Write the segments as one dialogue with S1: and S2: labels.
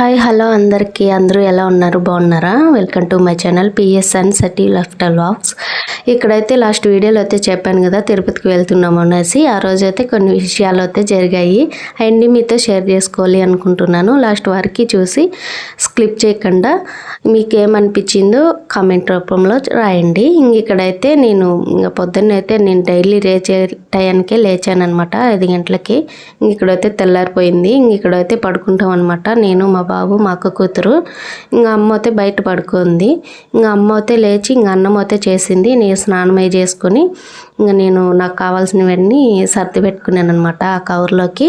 S1: Hi hello అందరికీ అందరూ ఎలా ఉన్నారు బాగున్నారా? Welcome to my channel PSN city life style vlogs. ఇక్కడైతే లాస్ట్ వీడియోలో అయితే చెప్పాను కదా తిరుపతికి వెళ్తున్నాము అనేసి. ఆ రోజు అయితే కొన్ని విషయాలు అయితే జరిగాయి అండ్ మీతో షేర్ చేసుకోవాలి అనుకుంటున్నాను. లాస్ట్ వరకు చూసి స్కిప్ చేయకుండా మీకు ఏమనిపించిందో కామెంట్ రూపంలో రాయండి. ఇక్కడైతే నేను పొద్దున్న అయితే నేను డైలీ టయానికే లేచాను అనమాట 5 గంటలకి. ఇక్కడైతే తెల్లారిపోయింది. ఇక్కడైతే పడుకుంటాం అనమాట నేను మా బాబు మా అక్క కూతురు. అమ్మ అయితే బయట పడుకుంది. అమ్మ అయితే లేచి అన్నం అయితే చేసింది. నేను స్నానం అయి చేసుకొని నేను నాకు కావాల్సినవన్నీ సర్ది పెట్టుకున్నాను అనమాట ఆ కవర్లోకి.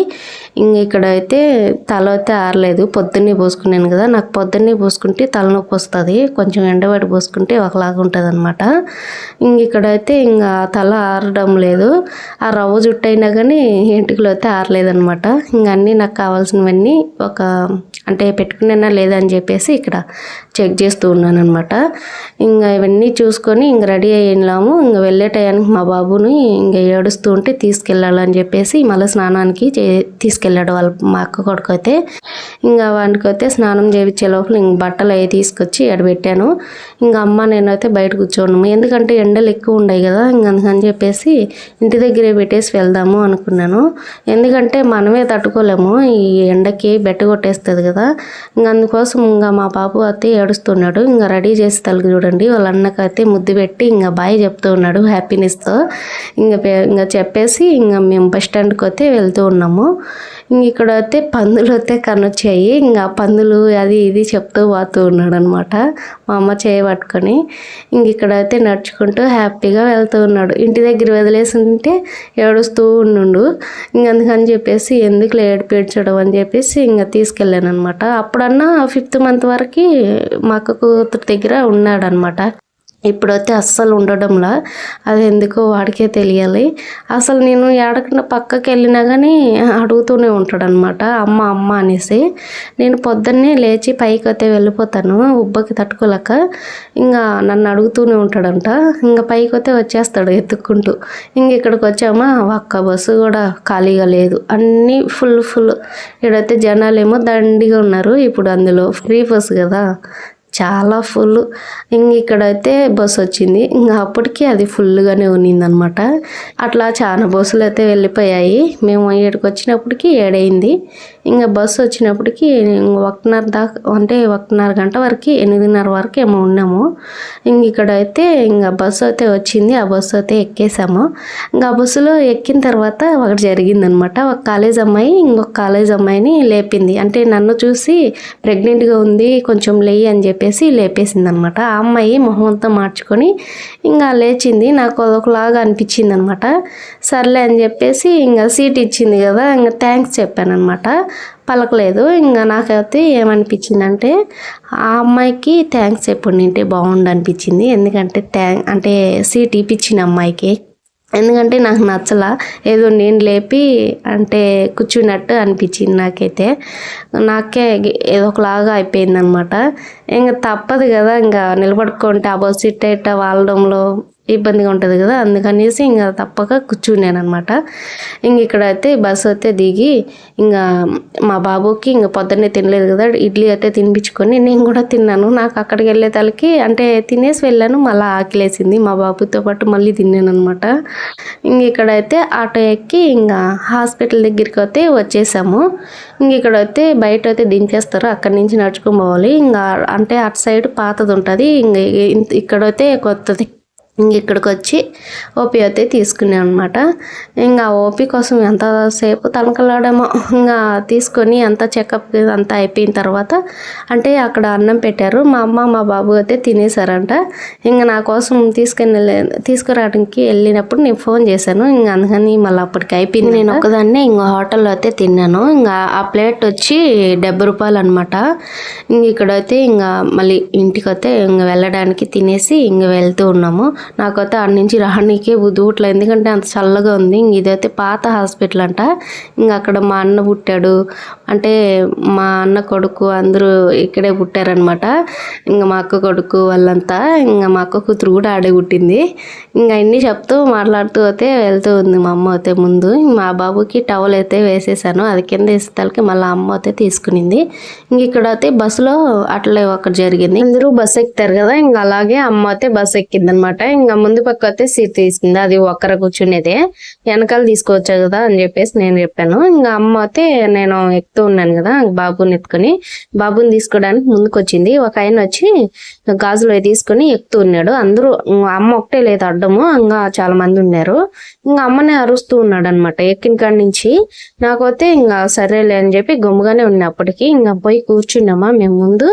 S1: ఇక్కడైతే తల అయితే ఆరలేదు. పొద్దున్నే పోసుకున్నాను కదా, నాకు పొద్దున్నే పోసుకుంటే తలనొప్పి వస్తుంది. కొంచెం ఎండబడి పోసుకుంటే ఒకలాగా ఉంటుంది అనమాట. ఇక్కడైతే తల ఆరడం లేదు. ఆ రవ్వ జుట్టు అయినా కానీ ఎంటుకలు అయితే ఆరలేదనమాట. అన్నీ నాకు కావాల్సినవన్నీ అంటే పెట్టుకున్నా లేదని చెప్పేసి ఇక్కడ చెక్ చేస్తూ ఉన్నాను అనమాట. ఇవన్నీ చూసుకొని రెడీ అయ్యాము. వెళ్ళే టయానికి మా బాబుని ఏడుస్తూ ఉంటే తీసుకెళ్ళాలని చెప్పేసి మళ్ళీ స్నానానికి తీసుకెళ్ళాడు మా అక్క కొడుకు అయితే. వాడికైతే స్నానం చేయించే లోపల బట్టలు అవి తీసుకొచ్చి ఎడబెట్టాను. అమ్మ నేనైతే బయట కూర్చోను, ఎందుకంటే ఎండలు ఎక్కువ ఉన్నాయి కదా. అందుకని చెప్పేసి ఇంటి దగ్గరే పెట్టేసి వెళ్దాము అనుకున్నాను. ఎందుకంటే మనమే తట్టుకోలేము, ఈ ఎండకి బెట్ట కొట్టేస్తుంది కదా. అందుకోసం మా బాబు అయితే ఏడుస్తున్నాడు. రెడీ చేసి తలకి చూడండి వాళ్ళ అన్నకైతే ముద్దు పెట్టి బాయ్ చెప్తూ ఉన్నాడు హ్యాపీనెస్తో. చెప్పేసి మేము బస్ స్టాండ్కి అయితే వెళ్తూ ఉన్నాము. ఇక్కడైతే పందులు అయితే కనొచ్చాయి. పందులు అది ఇది చెప్తూ పోతూ ఉన్నాడు అనమాట మా అమ్మ చేయబట్టుకొని. ఇక్కడైతే నడుచుకుంటూ హ్యాపీగా వెళ్తూ ఉన్నాడు. ఇంటి దగ్గర వదిలేసి ఉంటే ఏడుస్తూ ఉండు. అందుకని చెప్పేసి ఎందుకు ఏడిపించడం అని చెప్పేసి తీసుకెళ్ళాను అనమాట. అప్పుడన్నా 5th month వరకు మా అక్క కూతురు దగ్గర ఉన్నాడనమాట. ఇప్పుడైతే అస్సలు ఉండడంలా, అది ఎందుకో వాడికే తెలియాలి. అసలు నేను ఏడకుండా పక్కకి వెళ్ళినా కానీ అడుగుతూనే ఉంటాడనమాట అమ్మ అమ్మ అనేసి. నేను పొద్దున్నే లేచి పైకి అయితే వెళ్ళిపోతాను ఉబ్బకి తట్టుకోలేక. నన్ను అడుగుతూనే ఉంటాడంట. పైకి అయితే వచ్చేస్తాడు ఎత్తుక్కుంటూ. ఇక్కడికి వచ్చామా ఒక్క బస్సు కూడా ఖాళీగా లేదు, అన్నీ ఫుల్. ఇక్కడైతే జనాలేమో దండిగా ఉన్నారు. ఇప్పుడు అందులో ఫ్రీ బస్సు కదా, చాలా ఫుల్. ఇక్కడైతే బస్సు వచ్చింది. అప్పటికి అది ఫుల్గానే ఉన్నిందనమాట. అట్లా చాలా బస్సులు అయితే వెళ్ళిపోయాయి. మేము ఇక్కడికి వచ్చినప్పటికి 7 అయింది. బస్సు వచ్చినప్పటికి 1:30 దాకా, అంటే 1:30 గంట వరకు 8:30 వరకు ఏమో ఉన్నాము. ఇక్కడైతే బస్సు అయితే వచ్చింది. ఆ బస్సు అయితే ఎక్కేసాము. ఆ బస్సులో ఎక్కిన తర్వాత ఒకటి జరిగిందనమాట. ఒక కాలేజ్ అమ్మాయి ఇంకొక కాలేజ్ అమ్మాయిని లేపింది. అంటే నన్ను చూసి ప్రెగ్నెంట్గా ఉంది కొంచెం లేయి అని చెప్పేసి లేపేసింది అనమాట. ఆ అమ్మాయి మొహం అంతా మార్చుకొని లేచింది. నాకు అదొకలాగా అనిపించింది అనమాట. సర్లే అని చెప్పేసి సీట్ ఇచ్చింది కదా, థ్యాంక్స్ చెప్పాను అనమాట. పలకలేదు. నాకైతే ఏమనిపించిందంటే ఆ అమ్మాయికి థ్యాంక్స్ ఎప్పుడు నింటే బాగుండు అనిపించింది. ఎందుకంటే అంటే సీట్ ఇప్పించిన అమ్మాయికి. ఎందుకంటే నాకు నచ్చలా, ఏదో నేను లేపి అంటే కూర్చున్నట్టు అనిపించింది నాకైతే. నాకే ఏదో ఒకలాగా అయిపోయింది అనమాట. తప్పదు కదా, నిలబడుకుంటే ఆ బస్సు ఇట్ట వాలడంలో ఇబ్బందిగా ఉంటుంది కదా. అందుకనేసి తప్పక కూర్చున్నాను అనమాట. ఇక్కడైతే బస్సు అయితే దిగి మా బాబుకి పొద్దున్నే తినలేదు కదా, ఇడ్లీ అయితే తినిపించుకొని నేను కూడా తిన్నాను. నాకు అక్కడికి వెళ్ళే తలకి అంటే తినేసి వెళ్ళాను, మళ్ళీ ఆకలేసింది. మా బాబుతో పాటు మళ్ళీ తిన్నాను అనమాట. ఇక్కడైతే ఆటో ఎక్కి హాస్పిటల్ దగ్గరికి అయితే వచ్చేసాము. ఇక్కడైతే బయట అయితే దించేస్తారు, అక్కడి నుంచి నడుచుకొని పోవాలి. అంటే అటు సైడ్ పాతది ఉంటుంది, ఇక్కడైతే కొత్తది. ఇక్కడికి వచ్చి ఓపీ అయితే తీసుకున్నాను అనమాట. ఓపీ కోసం ఎంతసేపు తనకలాడేమో. తీసుకొని అంతా చెకప్ అంతా అయిపోయిన తర్వాత అంటే అక్కడ అన్నం పెట్టారు. మా అమ్మ మా బాబు అయితే తినేసారంట. నా కోసం తీసుకురావడానికి వెళ్ళినప్పుడు నేను ఫోన్ చేశాను. అందుకని మళ్ళీ అప్పటికి అయిపోయింది. నేను ఒకదాన్నే హోటల్లో అయితే తిన్నాను. ఆ ప్లేట్ వచ్చి 70 రూపాయలు అనమాట. ఇక్కడైతే మళ్ళీ ఇంటికి అయితే వెళ్ళడానికి తినేసి వెళ్తూ ఉన్నాము. నాకైతే ఆడ నుంచి రానీకే బుద్ధుట్ల, ఎందుకంటే అంత చల్లగా ఉంది. ఇదైతే పాత హాస్పిటల్ అంట. ఇంకా అక్కడ మా అన్న పుట్టాడు, అంటే మా అన్న కొడుకు అందరూ ఇక్కడే పుట్టారనమాట. ఇంకా మా అక్క కొడుకు వాళ్ళంతా, ఇంకా మా అక్క కూతురు కూడా ఆడే పుట్టింది. ఇంకా అన్నీ చెప్తూ మాట్లాడుతూ అయితే వెళ్తూ ఉంది మా అమ్మ అయితే ముందు. మా బాబుకి టవల్ అయితే వేసేసాను, అది కింద వేసేతలకి మళ్ళీ అమ్మ అయితే తీసుకునింది. ఇంక ఇక్కడ అయితే బస్సులో అట్లే ఒకటి జరిగింది. అందరూ బస్సు ఎక్కుతారు కదా, ఇంకా అలాగే అమ్మ అయితే బస్సు ఎక్కింది అనమాట. ఇంకా ముందు పక్క అయితే సీట్ తీసుకుంది, అది ఒక్కర కూర్చునేదే, వెనకాల తీసుకోవచ్చు కదా అని చెప్పేసి నేను చెప్పాను. ఇంకా అమ్మ అయితే నేను ఎక్కుతూ ఉన్నాను కదా బాబుని ఎత్తుకొని, బాబుని తీసుకోవడానికి ముందుకు వచ్చింది. ఒక ఆయన వచ్చి గాజులు తీసుకొని ఎక్కుతూ ఉన్నాడు. అందరూ, అమ్మ ఒకటే లేదు అడ్డము, ఇంకా చాలా మంది ఉన్నారు. ఇంకా అమ్మనే అరుస్తూ ఉన్నాడు అనమాట ఎక్కిన కాడి నుంచి. నాకైతే ఇంకా సరేలే అని చెప్పి గమ్ముగానే ఉన్నా. అప్పటికి ఇంకా పోయి కూర్చున్నామా మేము ముందు.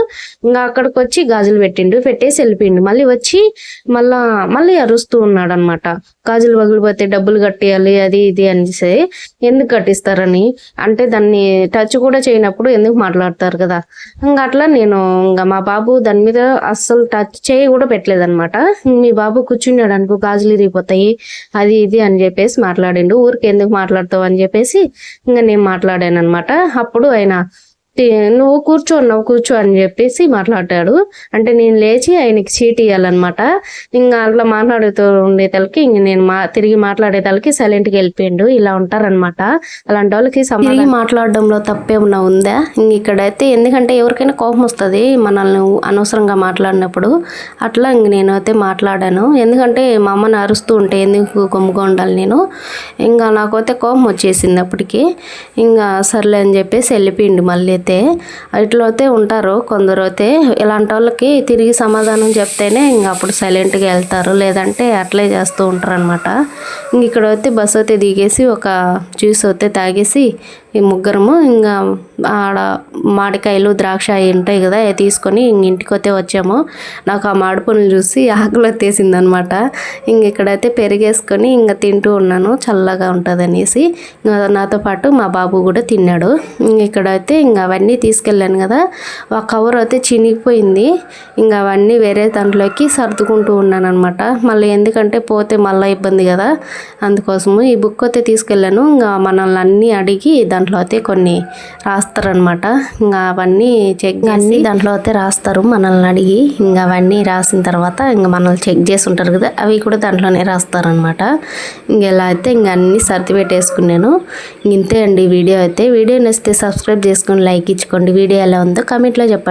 S1: ఇంకా అక్కడికి వచ్చి గాజులు పెట్టేసి వెళ్ళిపోయిండు. మళ్ళీ వచ్చి మళ్ళీ అరుస్తూ ఉన్నాడు అనమాట. గాజులు పగిలిపోతే డబ్బులు కట్టేయాలి అది ఇది అనేసి. ఎందుకు కట్టిస్తారని అంటే దాన్ని టచ్ కూడా చేయనప్పుడు ఎందుకు మాట్లాడతారు కదా. ఇంకా అట్లా నేను ఇంకా మా బాబు దాని మీద అస్సలు టచ్ చేయి కూడా పెట్టలేదన్నమాట. మీ బాబు కూర్చున్నాడు అనుకో గాజులు ఇరిగిపోతాయి అది ఇది అని చెప్పేసి మాట్లాడిండు. ఊరికి ఎందుకు మాట్లాడతావు అని చెప్పేసి ఇంకా నేను మాట్లాడాను అనమాట. అప్పుడు ఆయన నువ్వు కూర్చో అని చెప్పేసి మాట్లాడాడు. అంటే నేను లేచి ఆయనకి చీటీ ఇవ్వాలన్నమాట. ఇంకా అట్లా మాట్లాడుతూ ఉండేతలకి ఇంక నేను తిరిగి మాట్లాడేతలకి సైలెంట్గా వెళ్ళిపోయిండు. ఇలా ఉంటారనమాట. అలాంటి వాళ్ళకి తిరిగి మాట్లాడడంలో తప్పేమన్నా ఉందా? ఇంక ఇక్కడైతే ఎందుకంటే ఎవరికైనా కోపం వస్తుంది మనల్ని అనవసరంగా మాట్లాడినప్పుడు. అట్లా ఇంక నేను అయితే మాట్లాడాను. ఎందుకంటే మా అమ్మని అరుస్తూ ఉంటే ఎందుకు కొమ్ముగా ఉండాలి నేను. ఇంకా నాకైతే కోపం వచ్చేసింది అప్పటికి. ఇంకా సర్లే అని చెప్పేసి వెళ్ళిపోయిండు. మళ్ళీ అయితే ఇట్లా అయితే ఉంటారు కొందరు అయితే. ఇలాంటి వాళ్ళకి తిరిగి సమాధానం చెప్తేనే ఇంకా అప్పుడు సైలెంట్గా వెళ్తారు, లేదంటే అట్లే చేస్తూ ఉంటారు అనమాట. ఇంక ఇక్కడ అయితే బస్సు అయితే దిగేసి ఒక జ్యూస్ అయితే తాగేసి ఈ ముగ్గురము ఇంకా ఆడ మామిడికాయలు ద్రాక్ష అవి ఉంటాయి కదా అవి తీసుకొని ఇంటికి అయితే వచ్చాము. నాకు ఆ మామిడి పనులు చూసి ఆకులు వచ్చేసింది అనమాట. ఇంక ఇక్కడైతే పెరిగేసుకొని ఇంకా తింటూ ఉన్నాను, చల్లగా ఉంటుంది అనేసి. నాతో పాటు మా బాబు కూడా తిన్నాడు. ఇక్కడైతే ఇంకా అవన్నీ తీసుకెళ్ళాను కదా, ఒక కవర్ అయితే చినిగిపోయింది. ఇంకా అవన్నీ వేరే దాంట్లోకి సర్దుకుంటూ ఉన్నాను అనమాట. మళ్ళీ ఎందుకంటే పోతే మళ్ళీ ఇబ్బంది కదా, అందుకోసము ఈ బుక్ అయితే తీసుకెళ్ళాను. ఇంకా మనల్ని అన్నీ అడిగి దాంట్లో అయితే కొన్ని రాస్తారనమాట. ఇంకా అవన్నీ చెక్ చేసి దాంట్లో అయితే రాస్తారు మనల్ని అడిగి. ఇంకా అవన్నీ రాసిన తర్వాత ఇంకా మనల్ని చెక్ చేసి ఉంటారు కదా, అవి కూడా దాంట్లోనే రాస్తారనమాట. ఇంకెలా అయితే ఇంకా అన్నీ సర్ది పెట్టేసుకున్నాను. ఇంతే అండి వీడియో అయితే. వీడియో నచ్చితే సబ్స్క్రైబ్ చేసుకొని లైక్ ఇచ్చుకోండి. వీడియో ఎలా ఉందో కామెంట్లో చెప్పండి.